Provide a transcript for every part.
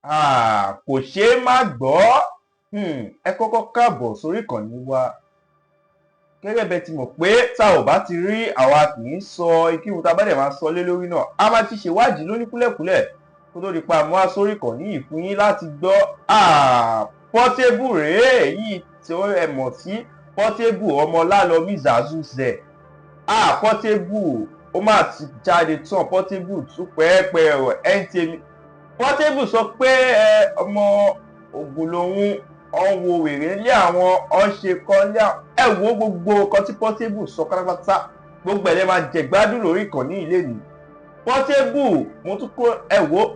Kò ṣeé má gbọ́. Ẹ kọ́kọ́ káàbọ̀ sórí ìkànnì wa. Gẹ́gẹ́ bẹ́ẹ̀ ti mọ̀ pé tá ò bá ti rí àwa kì í sọ ikíhun tá a bá dẹ̀ máa sọ lé lórí náà. A máa ti ṣèwádìí lóní kúlẹ̀kúlẹ̀ kó tó di pa mọ́ a sórí ìkànnì yìí fún yín láti gbọ́. Portable rèé èyí tí ẹ mọ̀ sí Portable ọmọ Lálọ́mí Zazu zẹ̀. Portable ó máa ti jáde tán. Portable tún pẹ́ẹ́pẹ́ ọ̀rọ̀ NTM. Portable sọ pé ọmọ Ogun lòun ọ̀n wo wèrè lé àwọn ọ̀ṣẹ̀ kan lé àwọn wo gbogbo nǹkan tí Portable sọ pátápátá gbogbo ẹ̀ lè máa jẹ̀gbádùn lórí ìkànnì ilé ni. Portable mo tún kó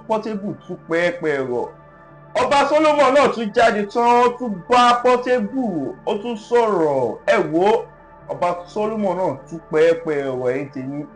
Portable tún pẹ́ẹ́pẹ́ ọ̀rọ̀. Ọba Solomon náà tún jáde tán ó tún bá Portable ó tún sọ̀rọ̀ Ọba Solomon náà tún pẹ́ẹ́pẹ́ ọ̀rọ̀ ẹ̀yìn tèmi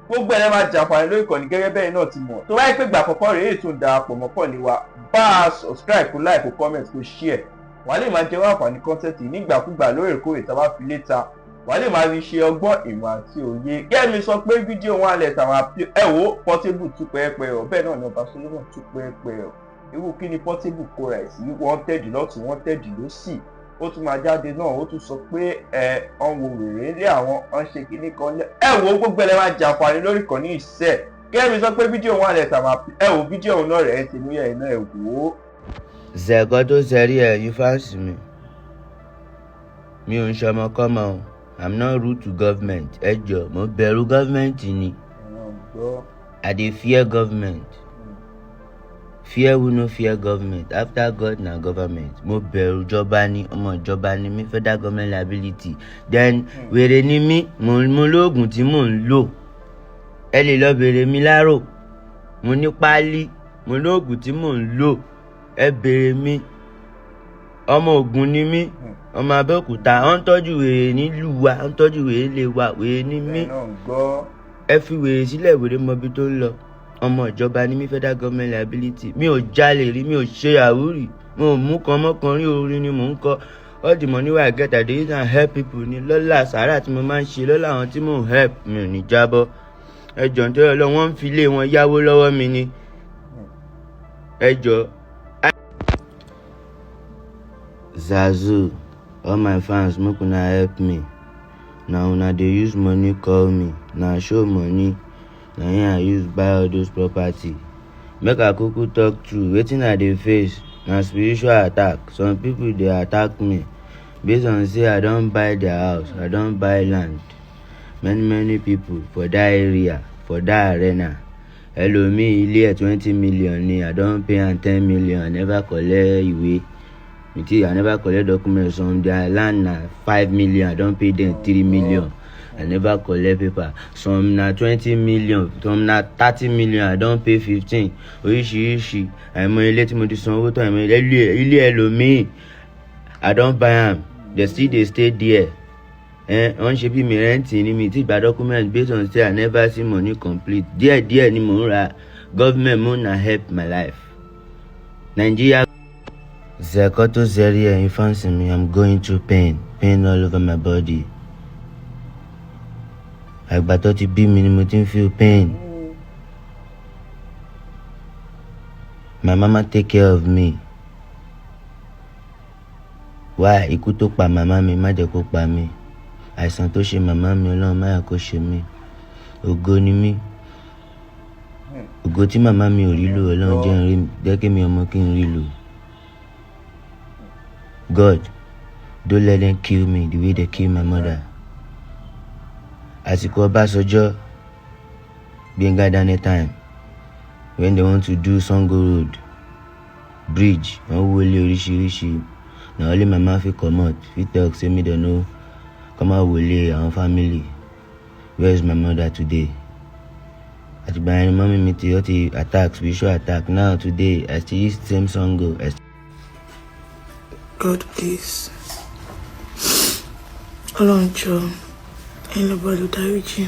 gbogbo ẹ̀ máa jàǹfààní lórí ìkànnì gẹ́gẹ́ bẹ́ẹ̀ náà ti mọ̀ tó wáyé pé ìgbà àkọ́kọ́ rèé ètò ìdarapọ̀ mọ́pọ̀ ní wa bá a subscribe kó like kó comment kó share wàá lè máa jẹ́ wá àǹfààní content nígbàkúgbà lóòrèkóòrè tá a bá fi léta wàá lè máa fi ṣe ọgbọ́n ìmọ̀ àti òye Kẹ́mi sọ pé fídíò wọn alẹ̀ tàwọn Portable tún pẹ́ẹ́pẹ́ ọ̀ bẹ́ẹ̀ náà ni Ọba Solomon tún pẹ́ẹ́pẹ́ ọ̀ irú kí ni Portable kóra ẹ̀ sí wanted lọ́tún wanted lósì ó tún máa jáde náà ó tún sọ pé ọ̀n wo wèrè lé àwọn ọ̀n ṣe kíní kan lé gbogbo ẹ̀ lè máa jàǹfààní lórí ìkànnì ìṣe Kẹ́mi sọ pé fídíò wọn alẹ̀ tàwọn fídíò náà rẹ̀ ti ní ẹ̀ náà ẹ̀ wò ó. Zẹ̀kọ́ tó sẹ́rí ẹ̀yin fáǹsì mi ò ń ṣọmọkọ́mọ o I'm not rude to government ẹ jọ̀ọ́ mo bẹ̀rù government ni I dey fear government fear who no fear government after God na government mo bẹ̀rù ìjọba ni ọmọ ìjọba ni mi federal government liability then wèrè ni mí mo lóògùn tí mò ń lò ẹ lè lọ bèrè mi lárò mo ní páálí mo lóògùn tí mò ń lò ẹ bèrè mi ọmọ Ògùn ni mí ọmọ Abẹ́òkúta ó ń tọ́jú wèrè nílùú wa ó ń tọ́jú wèrè lé wa wèrè ni mí ẹ fi wèrè sílẹ̀ wèrè mọbi tó ń lọ ọmọ ìjọba ni mí federal government liability mi ò jalè rí mi ò ṣe àwúrì mo ò mú kan mọ́kànrin orin ni mò ń kọ all the money wey I get I dey use am help people ni lọ́la sàárà tí mo máa ń ṣe lọ́la àwọn tí mò ń help mi ò ní jábọ́ ẹ jọ̀ọ́ nítorí Ọlọ́run wọ́n ń fi ilé wọn yáwó lọ́wọ́ mi ni ẹ jọ̀ọ́. Zazu, all my fans make una help me. Na una dey use money call me. Na show money. Na here I use buy all those property. Make I kuku talk true. Wetin I dey face na spiritual attack. Some people dey attack me based on say I don buy their house, I don buy land. Many people for that area, for that arena. Ẹlòmíì ilé ẹ̀ 20 million ni I don pay am 10 million. I never collect ìwé. I never collect documents. Some their land na 5 million. I don pay them 3 million. I never collect paper. Some na 20 million. Some na 30 million. I don pay 15. Oríṣiríṣi. Àìmọ̀ ilé tí mo ti sanwó tán. Àìmọ̀ ilé ẹlòmíì. I don buy am. They still dey stay there. Wọ́n ṣe bí mi rẹ́ǹtì ni mi ti gba document based on say I never see money complete. Díẹ̀ ni mò ń ra. Government mo na help my life. Nigeria. Zẹ̀kọ́ tó sẹ́rí ẹ̀yin fáǹsì mi I'm going through pain all over my body. Àgbà tó ti bí mi ni mo ti ń feel pain. My mama take care of me. Why ikú tó pa màmá mi má jẹ́ kó pa mí. Àìsàn tó ṣe màmá mi Ọlọ́run má yà kó ṣe mí. Ògo ni mí. Ògo tí màmá mi ò rí lò Ọlọ́run jẹ́ kí mi ọmọ kí n rí lò. God, don't let them kill me the way they kill my mother. Àsìkò Ọbásanjọ́, Gbenga Daniel time, when they want to do Sango Road, bridge, wọ́n wọlé oríṣiríṣi. Na only my mama fit comot, fit talk say me dey no come out wọlé àwọn family. Where is my mother today? Àtìgbà yẹn mọ́mí mi ti attack, spiritual attack. Now today, I still use the same Sango. God, please. Ọlọ́run jọ̀ọ́, anybody dáríjì.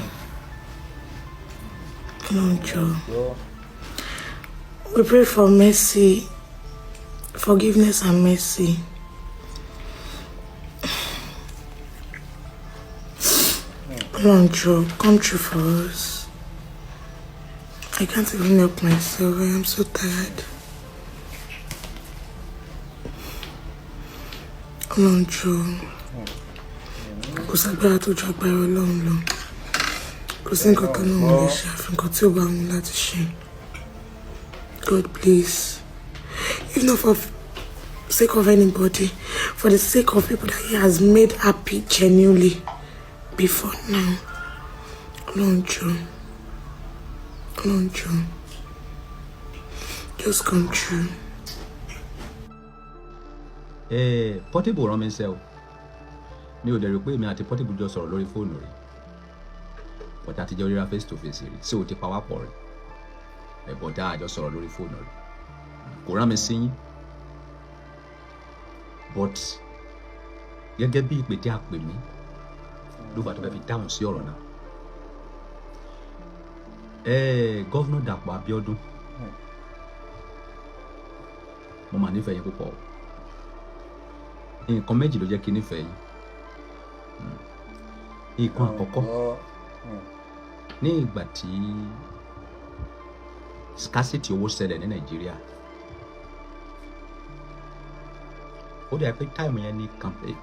Ọlọ́run jọ̀ọ́. We pray for mercy, forgiveness and mercy. Ọlọ́run jọ̀ọ́, come true for us. I can't even help myself. I am so tired. Ọlọ́run jọ̀ọ́. Kò ságbára tó ju agbára Ọlọ́run lọ. Kò sí nǹkan kan náà mo lè ṣe àfi nǹkan tí ó bá wù láti ṣe. God, please. If not for sake of anybody, for the sake of people that he has made happy genuinely before now. Ọlọ́run jọ̀ọ́. Ọlọ́run jọ̀ọ́. Just come true. Portable rán mi ṣe o. Mi ò dẹ̀ rò pé èmi àti Portable jọ sọ̀rọ̀ lórí fóònù rẹ̀. Bọ̀dá ti jẹ́ ríra face to face rí. Ṣé o ti pa wá pọ̀ rẹ̀? Bọ̀dá àjọ sọ̀rọ̀ lórí fóònù rẹ̀. Kò rán mi sí yín. But gẹ́gẹ́ bí ìpè tí a pè mí ló bá tó fẹ́ fi dáhùn sí ọ̀rọ̀ náà. Gọ́vnọ̀ Dàpọ̀ Abíọ́dún. Mo mà nífẹ̀ẹ́ yín púpọ̀. Nǹkan méjì ló jẹ́ kí n nífẹ̀ẹ́ yín. Nǹkan àkọ́kọ́ ní ìgbà tí scarcity owó ṣẹlẹ̀ ní Nàìjíríà, ó dẹ̀ pé táìmù yẹn ní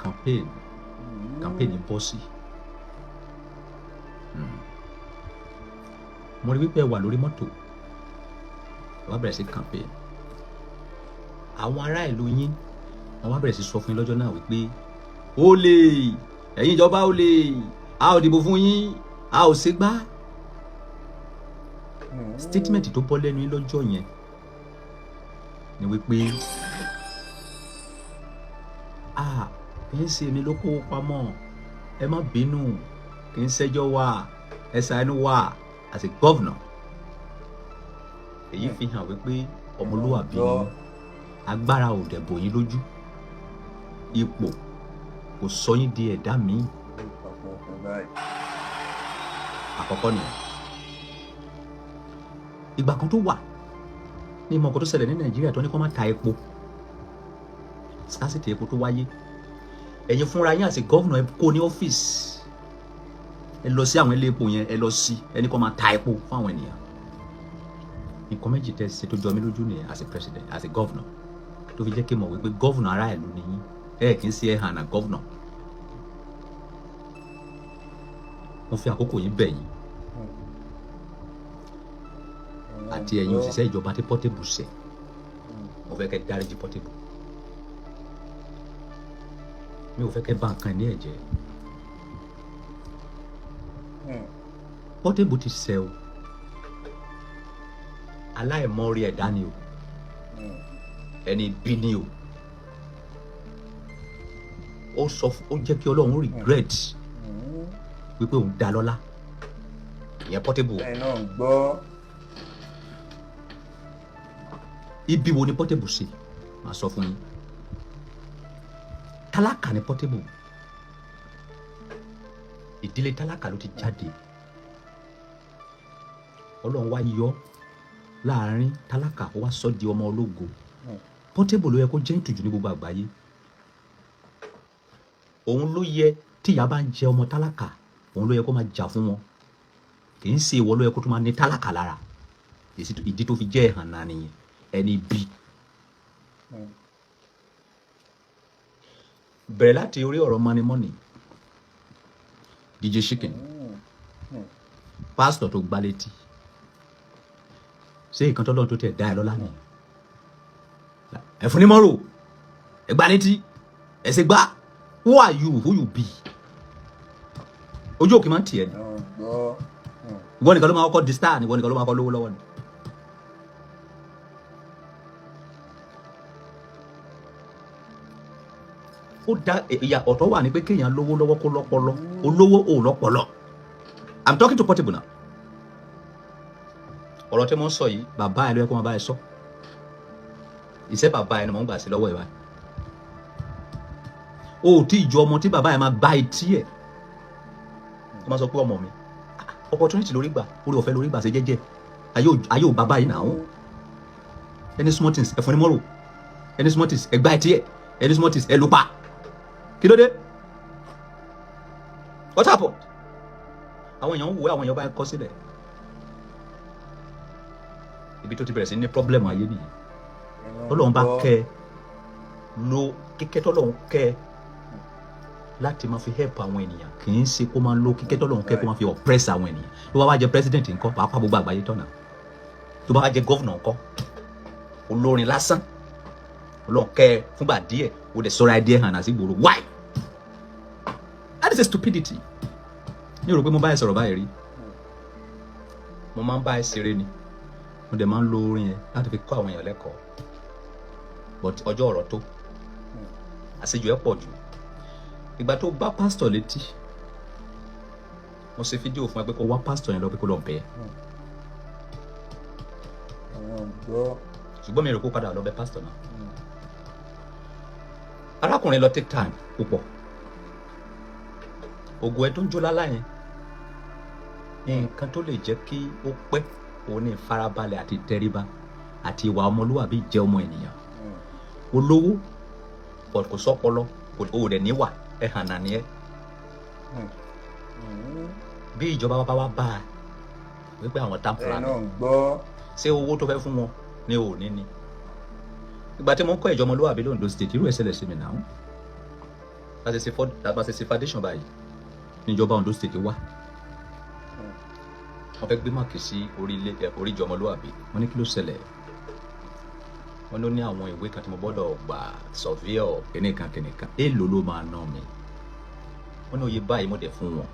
campaign ní bọ́sì. Mo rí wípé wà lórí mọ́tò wá bẹ̀rẹ̀ sí campaign. Àwọn ará ìlú yín wọ́n wá bẹ̀rẹ̀ sí sọ fún yín lọ́jọ́ náà wípé olè ẹ̀yin ìjọba olè, a ò dìbò fún yín, a ò ṣe gbá. Statement tó bọ́ lẹ́nu yín lọ́jọ́ yẹn ni wípé kì í ṣe èmi ló kó pamọ́, ẹ má bínú, kì í ṣẹjọ́ wa, ẹ ṣàánú wa as a governor. Èyí fi hàn wípé ọmọlúwàbí ni agbára ò dẹ̀ bò yín lójú, ipò kò sọ yín di ẹ̀dá míì. Àkọ́kọ́ nìyẹn. Ìgbà kan tó wà ní ìmọ̀ ọkọ̀ tó ṣẹlẹ̀ ní Nàìjíríà tó ní kó má ta epo, scarcity epo tó wáyé, ẹ̀yin fúnra yín àti gọ́vnà ẹ kó ní ọ́fíìsì, ẹ lọ sí àwọn ilé epo yẹn, ẹ lọ sí ẹni kó má ta epo fún àwọn ènìyàn. Nǹkan méjì tẹ́ ṣe tó jọ mí lójú nìyẹn as a president, as a governor, tó fi jẹ́ kí n mọ̀ wípé gọ́vnà ará ìlú ni yín, ẹ kì í ṣe ẹ̀hàn náà gọ́vnà. Mo fi àkókò yín bẹ̀ yín àti ẹ̀yin òṣìṣẹ́ ìjọba tí Portable ṣẹ̀, mo fẹ́ kẹ́ dáríjì Portable. Mi ò fẹ́ kẹ́ bà nǹkan ní ẹ̀jẹ̀. Portable ti ṣẹ̀ o, aláìmọ̀ọ́rí ẹ̀dá ni o, ẹni bí ni o. Ó jẹ́ kí Ọlọ́run regret wípé òun dá lọ́lá, ìyẹn Portable. ẹ náà gbọ́. Ibi wo ni Portable ṣe? Màá sọ fún yín. Tálákà ni Portable. Ìdílé tálákà ló ti jáde. Ọlọ́run wá yọ láàrin tálákà ó wá sọ di ọmọ ológo. Portable ló yẹ kó jẹ́ ìtùjú ní gbogbo àgbáyé. Òun ló yẹ tí ìyá bá ń jẹ ọmọ tálákà, òun ló yẹ kó máa jà fún wọn. Kì í ṣe ìwọ ló yẹ kó tó máa ní tálákà lára. Ìdí tó fi jẹ́ ẹ̀hàn náà nìyẹn, ẹni bí. Bẹ̀rẹ̀ láti orí ọ̀rọ̀ money DJ Chicken, pásítọ̀ tó gbá létí, ṣé ìkan tọ́lọ́run tó tẹ̀ dá ẹ lọ́lá nìyẹn? Ẹ fún ní mọ́rò, ẹ gbá létí, ẹ ṣe gbá. Who are you? Who you be? Ojú òkè máa ń tiẹ̀ ni. Ìwọ nìkan ló máa kọ́ di star ni, ìwọ nìkan ló máa kọ́ lówó lọ́wọ́ ni. Ó dá ìyà ọ̀tọ̀ wà ní pé kéèyàn lówó lọ́wọ́ kó lọ́pọlọ, olówó ò lọ́pọlọ. I'm talking to Portable now. Ọ̀rọ̀ tí mo ń sọ yìí, bàbá ẹ ló yẹ kó máa bá ẹ sọ. Ìṣe bàbá ẹ ni mò ń gbà sí lọ́wọ́ ẹ báyìí. O ò tí ì ju ọmọ tí bàbá ẹ máa gbá etí ẹ̀. Ó máa sọ pé ọmọ mi, opportunity lórí gbà, orí ọ̀fẹ́ lórí gbà ṣe jẹ́jẹ́. Ayé ò bàbá yìí náà. Any small things ẹ fún ní mọ́rò. Any small things ẹ gbá etí ẹ̀. Any small things ẹ ló pa. Kí ló dé? What happened? Àwọn èèyàn ń wò, àwọn èèyàn bá ń kọ́ sílẹ̀. Ibi tó ti bẹ̀rẹ̀ sí ní problem ayé nìyí. Tọ́lọ́run bá kẹ́ ẹ lo kíkẹ́ tọ́lọ́run kẹ́ ẹ láti máa fi help àwọn ènìyàn kì í ṣe kó máa lo kíkẹ́ tọ́lọ́run kẹ́ kó máa fi oppress àwọn ènìyàn. Tó bá wá jẹ president ńkọ́ wàá pa gbogbo àgbáyé tọ̀nà. Tó bá wá jẹ governor ńkọ́ olórin lásán Ọlọ́run kẹ́ fúngbà díẹ̀ o dẹ̀ sọ́ra díẹ̀ hàn àti gbòòrò. Why? That is a stupidity. Ní o rò pé mo bá ẹ sọ̀rọ̀ báyìí rí? Mo máa ń bá ẹ ṣeré ni. Mo dẹ̀ máa ń lo orin yẹn láti fi kọ́ àwọn èèyàn lẹ́kọ̀ọ́. But ọjọ́ ọ̀rọ̀ tó àṣejù ẹ̀ pọ̀ jù. Ìgbà tó bá pásítọ̀ létí mo ṣe fídíò fún ẹ pé kó wá pásítọ̀ yẹn lọ pé kó lọ bẹ̀ ẹ́. Ṣùgbọ́n mi rò kó padà lọ bẹ̀ pásítọ̀ náà. Arákùnrin lọ take time púpọ̀. Ògo ẹ tó ń jó lálá yẹn nǹkan tó lè jẹ́ kí ó pẹ́ òun ní ìfarabalẹ̀ àti tẹríba àti ìwà ọmọlúwàbí jẹ́ ọmọ ènìyàn. Olówó kò sọ́pọlọ kò dẹ̀ níwà ẹ̀ hàn náà ni ẹ́. Bí ìjọba bá wá bá a wípé àwọn táǹpùrà ni ṣé owó tó fẹ́ fún wọn ní òní ni. Ìgbà tí mo ń kọ́ ìjọ ọmọlúwàbí l'Ondo State irú ẹ̀ ṣẹlẹ̀ sí mi náà. Bá ṣe ṣe foundation báyìí níjọba Ondo State wá. Wọ́n fẹ́ gbé máàkì sí orí ìjọ ọmọlúwàbí. Wọ́n ní kí ló ṣẹlẹ̀? Wọ́n ló ní àwọn ìwé kan tí mo gbọ́dọ̀ gbà surveyor kìnìkan. Èèlò ló máa ná mi? Wọ́n ní oye báyìí mo dẹ̀ fún wọn.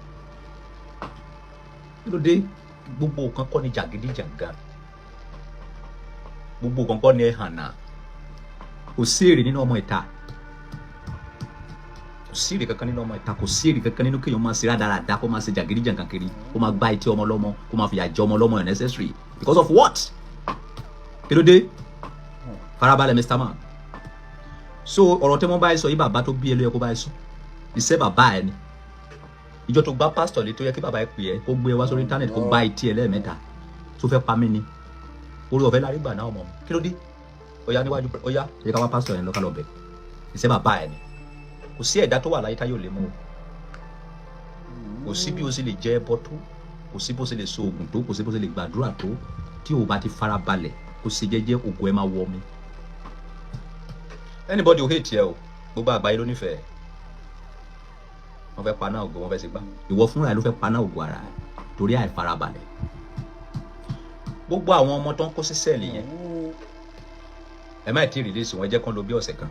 Kí ló dé? Gbogbo nǹkan kọ́ ni jàgídíjàgan. Gbogbo nǹkan kọ́ ni ẹ̀hànà. Kò sí èrè nínú ọmọ ìta. Kò sí èrè kankan nínú ọmọ ìta. Kò sí èrè kankan nínú kéèyàn máa ṣe rádaràda kó máa ṣe jàgídíjàgan kiri. Kó máa gbá etí ọmọ lọ́mọ. Kó máa fìyà jẹ ọmọ lọ́mọ unnecessary. Because of what? Kí ló dé? Farabalẹ̀ Mr. Man. So ọ̀rọ̀ tí wọ́n bá ẹ sọ yìí bàbá tó bí ẹ ló yẹ kó bá ẹ sọ. Iṣẹ́ bàbá ẹ ni. Ìjọ tó gbá pásítọ̀ lé tó yẹ kí bàbá ẹ pè ẹ́ kó gbé ẹ wá sórí íńtánẹ̀tì kó gbá etí ẹ lẹ́ẹ̀mẹ́ta. Tó fẹ́ pa mí ni. Orí ọ̀fẹ́ lárí gbà náà ọmọ mi. Kí ló dé? Ọya níwájú ọya yẹ ká wá pásítọ̀ yẹn lọ ká lọ bẹ̀. Iṣẹ́ bàbá ẹ ni. Kò sí ẹ̀dá tó wà láyé táyọ̀ lè mú o. Kò sí bí o ṣe lè jẹ ẹbọ tó. Kò sí bó ṣe lè so oògùn tó. Kò sí bó ṣe lè gbàdúrà tó. Tí o bá ti farabalẹ̀ kò sí jẹ́jẹ́ ògo ẹ máa wọ mi. Anybody who hate you, gbogbo àgbáyé ló nífẹ̀ẹ́. Wọ́n fẹ́ paná ògo, wọ́n fẹ́ ṣe gbá. Ìwọ fúnra ẹ ló fẹ́ paná ògo ara ẹ torí àìfarabalẹ̀. Gbogbo àwọn ọmọ tó ń kó sí sẹ́ẹ̀lì yẹn. Ẹ má tí release wọn jẹ́ kán lò bí ọ̀sẹ̀ kan,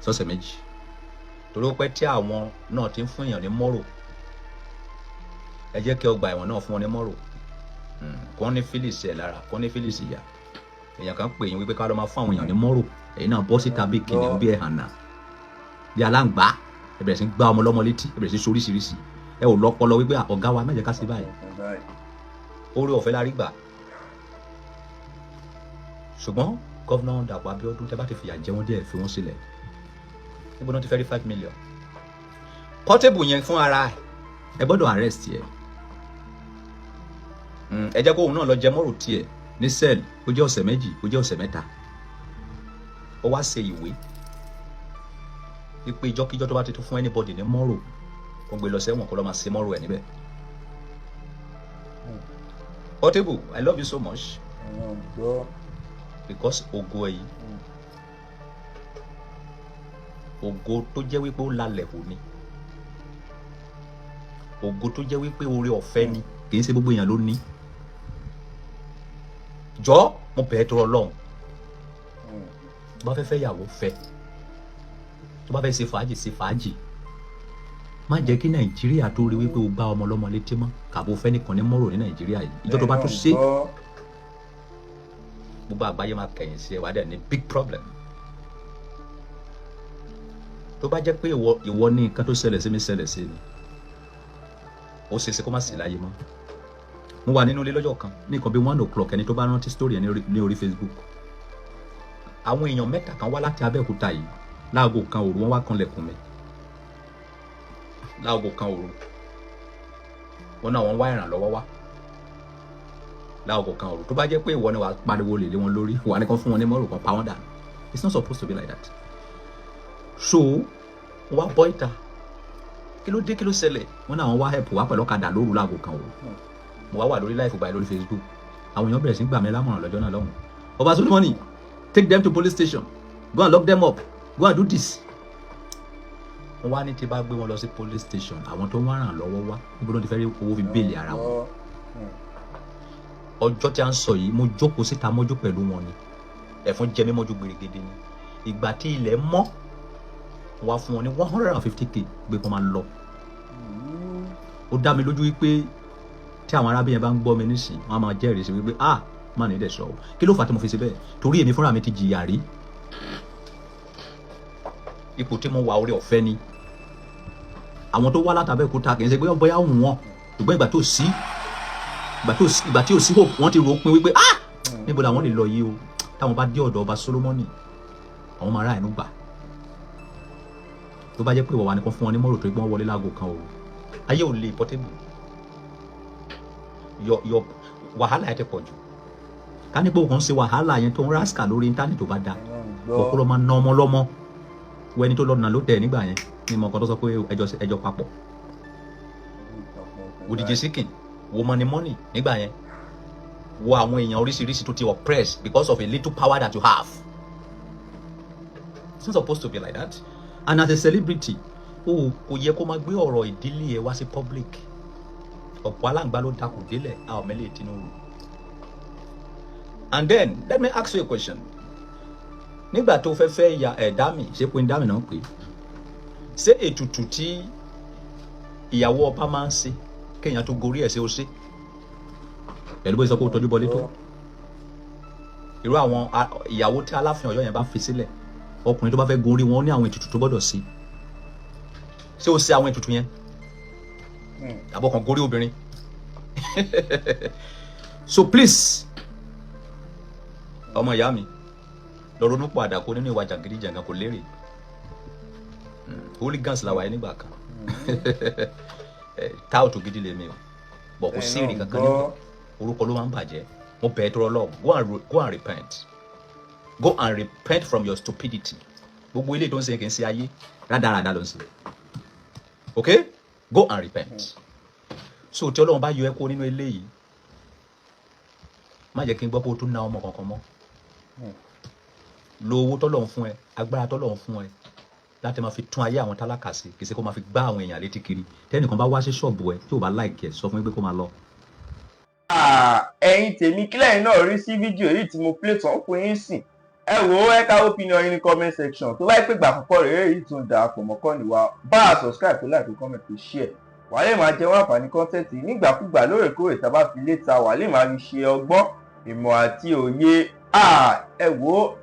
sọ́sẹ̀ méjì. Torí ó pẹ́ tí àwọn náà ti ń fún èèyàn ní mọ́rò. Ẹ jẹ́ kí ọgbà ẹ̀wọ̀n náà fún wọn ní mọ́rò. Kọ́ ní Phyllis ẹ̀ lára, kọ́ ní Phyllis ìyá. Èèyàn kan pè yín wípé ká lọ máa fún àwọn èèyàn ní mọ́rò. Ẹ̀yin náà bọ́ síta bí kìnìún bí ẹ̀hànà bí aláǹgbá ẹ bẹ̀rẹ̀ sí gbá ọmọ lọ́mọ létí ẹ bẹ̀rẹ̀ sí soríṣiríṣi ẹ ò lọ́pọlọ wípé ọ̀gá wa má jẹ́ ká ṣe báyìí. Oore ọ̀fẹ́ la rí gbà. Ṣùgbọ́n gọ́vnà Dàpọ̀ Abíọ́dún tẹ́ bá ti fìyà jẹ wọ́n díẹ̀ fi wọ́n sílẹ̀. Níbo náà ti fẹ́ rí 5 million. Portable yẹn fún ara ẹ gbọ́dọ̀ arrest yẹ. Ẹ jẹ́ kó òun náà lọ jẹ mọ́rò tiẹ̀ ní sẹ́ẹ̀lì ó jẹ́ ọ̀sẹ̀ méjì ó jẹ́ ọ̀sẹ̀ mẹ́ta. Ó wá ṣe ìwé wípé ìjọ́kíjọ́ tó bá ti tún fún anybody ní mọ́rò kó gbé lọ sẹ́wọ̀n kó lọ máa ṣe mọ́rò ẹ̀ níbẹ̀. Portable, I love you so much. Because ògo ẹ̀ yìí ògo tó jẹ́ wípé ó lálẹ́ wò ni ògo tó jẹ́ wípé oore ọ̀fẹ́ ni kì í ṣe gbogbo èèyàn ló ní. Jọ̀ọ́ mo bẹ̀ ẹ́ tọrọ Ọlọ́run tó bá fẹ́ fẹ́ yàwó fẹ́ tó bá fẹ́ ṣe fàájì ṣe fàájì má jẹ́ kí Nàìjíríà tó rí wípé o gbá ọmọ ọlọ́mọ létí mọ́ kàbó fẹ́ nìkan ní mọ́rò ní Nàìjíríà yìí ìjọ tó bá tó ṣe gbogbo àgbáyé máa kẹ̀yìn sí ẹ wá dẹ̀ ní big problem. Tó bá jẹ́ pé ìwọ ní nǹkan tó ṣẹlẹ̀ sí mi ṣẹlẹ̀ sí mi ó ṣeéṣe kó má sí láyé mọ́. Mo wà nínú ilé lọ́jọ́ kan ní nǹkan bí 1 o'clock ẹni tó bá rántí story ẹ ní orí Facebook. Àwọn èèyàn mẹ́ta kan wá láti Abẹ́òkúta yìí láago kan òru wọ́n wá kanlẹ̀kùn mi láago kan òru wọ́n náà wọ́n wá ìrànlọ́wọ́ wá láago kan òru. Tó bá jẹ́ pé ìwọ ni wàá pariwo lè lé wọn lórí wà ní kan fún wọn ní mọ́rò kan pa wọ́n dà. It's not supposed to be like that. So wọ́n wá bọ́ ìta kí ló dé kí ló ṣẹlẹ̀ wọ́n náà wọ́n wá help wá pẹ̀lú ọ̀kadà lóru láago kan òru. Mo wá wà lórí live báyìí lórí Facebook àwọn èèyàn bẹ̀rẹ̀ sí gbà mí lámọ̀ràn lọ́jọ́ náà lọ́hùn. Ọba Solomoni, take them to police station, go and lock them up, go and do this. wọ́n wá ní tí bá gbé wọn lọ sí police station àwọn tó ń wá ràn lọ́wọ́ wá níbo ló ti fẹ́ rí owó fi béèlì ara wọn. ọjọ́ tí a ń sọ yìí mo jókòó síta mọ́jú pẹ̀lú wọn ni ẹ̀fọn jẹ mí mọ́jú gbèrègèdè ni ìgbà tí ilẹ̀ mọ́ wá fún wọn ní 150k gbé kó máa lọ. ó dá mi lójú wípé tí àwọn arábìnrin bá ń gbọ́ mi nísìn wọn á máa jẹ́rìí sí wípé má ní dẹ̀ sọ o kí ló fà á tí mo fi ṣe bẹ́ẹ̀ torí èmi fúnra mi ti jìyà rí ipò tí mo wà orí ọ̀fẹ́ ni àwọn tó wá látàbẹ́òkúta kì í ṣe pé bóyá òun wọn ṣùgbọ́n ìgbà tí ò sí hope wọ́n ti rò ó pin wípé níbo làwọn lè lọ yìí o táwọn bá dé ọ̀dọ̀ ọba Solomoni àwọn máa rà ẹnu gbà tó bá jẹ́ pé ìwọ wa nìkan fún wọn ní mọ́rò tó gbọ́n wọlé láago kan o ayé ò lè portable yọ wàhálà yẹn ti pọ̀ jù ká ní pé òun ṣe wàhálà yẹn tó ń ráskà lórí íńtánẹ́ẹ̀tì tó bá da ọkọ ló máa ná ọmọ lọ́mọ wọ ẹni tó lọ́dún náà ló tẹ̀ nígbà yẹn ní mọ̀ọ́kan tó sọ pé ẹjọ́ papọ̀ òdìjì síkìn wo money nígbà yẹn wo àwọn èèyàn oríṣiríṣi tó ti oppress because of a little power that you have. It's not supposed to be like that. And as a celebrity kò yẹ kó máa gbé ọ̀rọ̀ ìdílé ẹ wá sí public ọ̀pọ̀ aláǹgbá ló dákò délẹ̀ a ò mẹ́lẹ̀ Tinubu. And then let me ask you a question nígbà tó fẹ́ ya ẹ̀dá mi ṣé pé ẹ̀dá mi náà pé ṣé ètùtù tí ìyàwó ọba máa ń ṣe kéèyàn tó gorí ẹ̀ ṣe ó ṣe pẹ̀lú bó ṣe sọ pé ó tọ́jú bọlé tó irú àwọn ìyàwó tí Aláàfin Ọ̀yọ́ yẹn bá fi sílẹ̀ ọkùnrin tó bá fẹ́ gorí wọn ní àwọn ètùtù tó gbọ́dọ̀ sí ṣé ó ṣe àwọn ètùtù yẹn àbọ̀ kan gorí obìnrin so please ọmọ ìyá mi lọ ronú padà kó nínú ìwà jàgídíjàgan kò lérè hooligans làwa yẹn nígbà kan táwọ̀tò gidi lèmi o bọ̀ kò sí èrè kankan níbẹ̀ orúkọ ló máa ń bàjẹ́ mo bẹ̀ ẹ́ tó rọlọ́ go and repent go and repent from your stupidity gbogbo ilé tó ń ṣe kì í ṣe ayé rádaràda ló ń ṣe okay go and repent so tí Ọlọ́run bá yọ ẹ́ kó nínú ilé yìí má jẹ́ kí n gbọ́ pé o tún ná ọmọ kankan mọ́ lo owó tọ́lọ́run fún ẹ agbára tọ́lọ́run fún ẹ láti máa fi tún ayé àwọn tálákà sí kì í ṣe kó máa fi gbá àwọn èèyàn létí kiri tẹ́nìkan bá wá sí ṣọ́ọ̀bù ẹ tí ò bá láìkẹ́ sọ fún mi pé kó máa lọ. ẹ̀yin tèmi kílẹ̀ náà rí sí fídíò yìí tí mo play tán fún yín sìn ẹ wò ó ẹ ká opinion yín ní comment section tó bá pè gbà àkọ́kọ́ rèé yìí tún darapọ̀ mọ́ Ọkàn wa bá a subscribe tó like tó comment tó share wà lè máa jẹ wọn àǹfààní content nígbàkúgbà lóòrèkóòrè tá a bá fi léta wà lè máa fi ṣe ọgbọ́n ìmọ̀ àti òye ẹ wò ó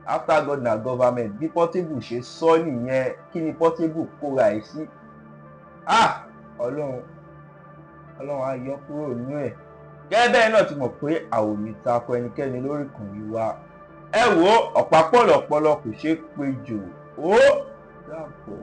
after God na government bí Portable ṣe sọ nìyẹn kí ni Portable kóra ẹ̀ sí ọlọ́run á yọ kúrò nínú ẹ̀ gẹ́gẹ́ bẹ́ẹ̀ náà ti mọ̀ pé àwòrán ìtakò ẹnikẹ́ni lórí ìkànnì wa ẹ wò ó ọ̀pá pọ̀lọ̀pọ̀lọ̀ kò ṣeé péjò ó dàpọ̀.